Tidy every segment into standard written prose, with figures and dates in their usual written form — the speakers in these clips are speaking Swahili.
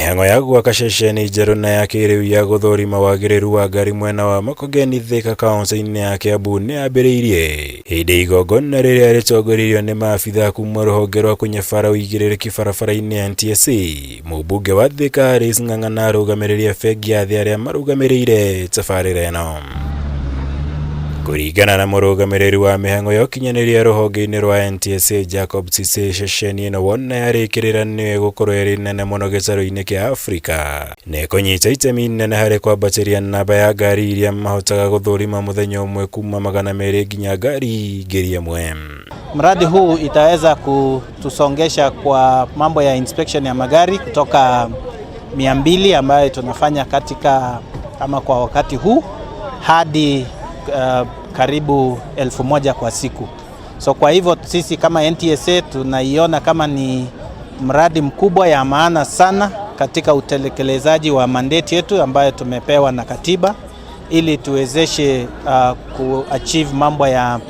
Mihango ya gwaka ceceni njerũ na ya kĩrĩu ya gũthũrima wagĩrĩru wa ngari mwena wa Makongeni Thika kaunti-inĩ ya Kiambu nĩyambĩrĩirie hĩndĩ igongona rĩrĩa rĩtongoririo nĩ maabitha kuma rũhonge rwa kũnyabara ũigĩrĩrĩki barabara-inĩ NTSA. Mũmbunge wa Thika Alice Ng'ang'ana arũgamĩrĩria bengi ya thĩ arĩa marũgamĩrĩire tabarĩra ĩno. Kũringana na mũrũgamĩrĩri wa mĩhango ya ũkinyanĩria rũhonge-inĩ rwa NTSA Jacob Cisse, ceceni ĩno wona yarĩkĩrĩra nĩyo ĩgũkorwo ĩrĩ nene mũno gĩtarũ-inĩ kĩa Afrika na ĩkũnyita itemi inene harĩ kwambatĩria namba ya ngari iria mahotaga gũthũrima mũthenya ũmwe kuma 200 nginya ngari 1000. Mradi huu itaweza kutusongesha kwa mambo ya inspection ya magari kutoka 200 ambayo tunafanya kwa wakati huu hadi karibu 1000 kwa siku. So kwa hivyo sisi kama NTSA tunaiona kama ni mradi mkubwa ya maana sana katika utekelezaji wa mandate yetu ambayo tumepewa na katiba ili tuwezeshe kuachieve mambo ya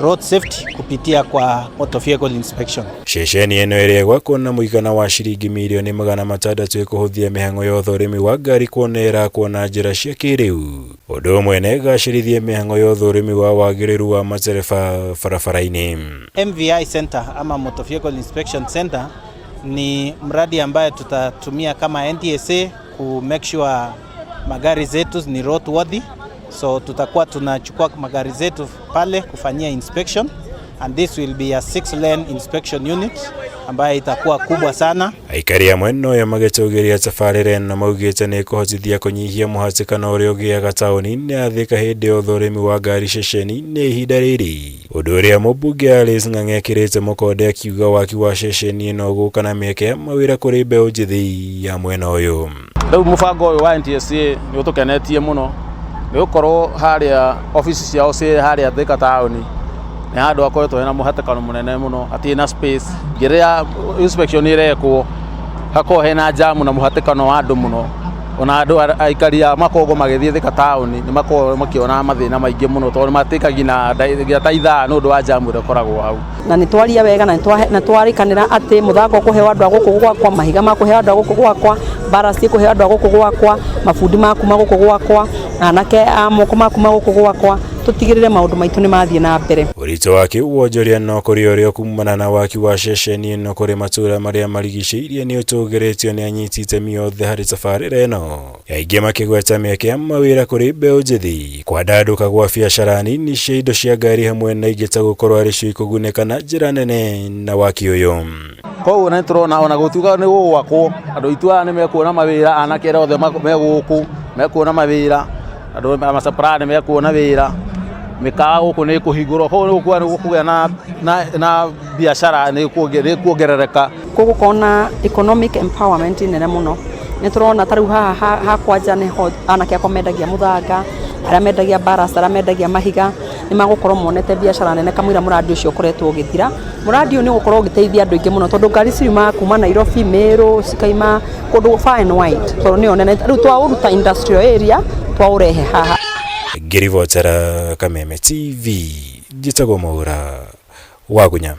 road safety kupitia kwa motor vehicle inspection. Ceceni ĩno ĩrĩa gwakwo na mũigana wa ciringi milioni 600 ĩkũhũthia mĩhang'o ya ũthũrimi wa ngari kuonera kuona njĩra cia kĩrĩu. Ũndũ ũmwe na ĩgacĩrithie mĩhang'o ya ũthũrimi wa wagĩrĩru wa matereba barabara-inĩ. MVI Center ama Motor Vehicle Inspection Center ni mradi ambaye tutatumia kama NTSA ku make sure magari zetu ni roadworthy. So tutakuwa tunachukua magari zetu pale kufanyia inspection, and this will be a 6-lane inspection unit ambayo itakuwa kubwa sana. Aikari ya mweno ya magĩtũgĩria tabarĩra ĩno maugĩte nĩ kũhotithia kũnyihia mũhatĩkano ũrĩa ũgĩaga taũni-inĩ ya Thika hĩndĩ ya ũthũrimi wa ngari ceceni-inĩ ihinda rĩrĩ. Ũndũ ũrĩa mũmbunge Alice Ng'ang'a ekĩrĩte mũkonde akiuga waki wa ceceni ĩno gũka na mĩeke ya mawĩra kũrĩ mbeũ njĩthĩ ya mwena ũyũ. Rĩu mũbango ũyũ wa NTSA nĩ ũtũkenetie mũno nĩ gũkorwo harĩa ofisi ciao ciĩ harĩa Thika taũni nĩ handũ hakoretwo hena mũhatĩkano mũnene mũno hatirĩ na space. Rĩrĩa inspection ĩrekwo hakorwo hena jamu na mũhatĩkano wa andũ mũno, ona andũ aikari a makongo magĩthiĩ Thika taũni nĩ makoragwo makĩona mathĩna maingĩ mũno tondũ matĩkagia na ta ithaa nĩ ũndũ wa jamu ĩrĩa ĩkoragwo hau. Na nĩ twaria wega na twarĩkanĩra atĩ mũthako ũkũheo andũ a gũkũ gwakwa, mahiga ma kũheo andũ a gũkũ gwakwa, bara ci kũheo andũ a gũkũ gwakwa, mabundi ma kuma gũkũ gwakwa, anake a moko ma kuma gũkũ gwakwa, tutigĩrĩre maũndũ maitũ nĩ mathiĩ na mbere. Ũritũ wake wonjoria no kũrĩ ũrĩa kumana na waki wa ceceni ĩno kũrĩ matũũra marĩa marigicĩirie nĩ ũtũgĩrĩtio nĩ anyiti itemi othe harĩ tabarĩra ĩno, aingĩ makĩgweta mĩeke ya mawĩra kũrĩ mbeũ njĩthĩ, kwandandũka gwa biacara nini cia indo cia ngari hamwe na ingĩ ta gũkorwo arĩ cio ikũgunĩka na njĩra nene na waki ũyũ. Koguo nĩ tũrona ona gũtuga nĩ gũgwakwo, andũ aitũ aya nĩ mekuona mawĩra, anake othe megũkũ mekuona mawĩra, andũ macapara nĩ mekuona wĩra, mĩkawa gũkũ nĩ kũhingũrwo, koguo nĩ gũkũgĩa na biacara nĩ kuongerereka. Gũgũkorwo na economic empowerment nene mũno. Nĩ tũrona ta rĩu haha kwanja nĩ anake akwa mendagia mũthanga, arĩa mendagia mbarasi, arĩa mendagia mahiga nĩ magũkorwo monete biacara nene kamũira mũradi ũcio ũkoretwo ũgĩthira. Mũradi ũyũ nĩ ũgũkorwo ũgĩteithia andũ aingĩ mũno tondũ ngari ciuma kuma Nairobi, Meru, cikaima kũndũ far and wide tondũ nĩ onene rĩu twaũruta industrial area twaũrehe haha. Ngĩribotera Kameme TV, njĩtagwo Mwaura wa Gunya.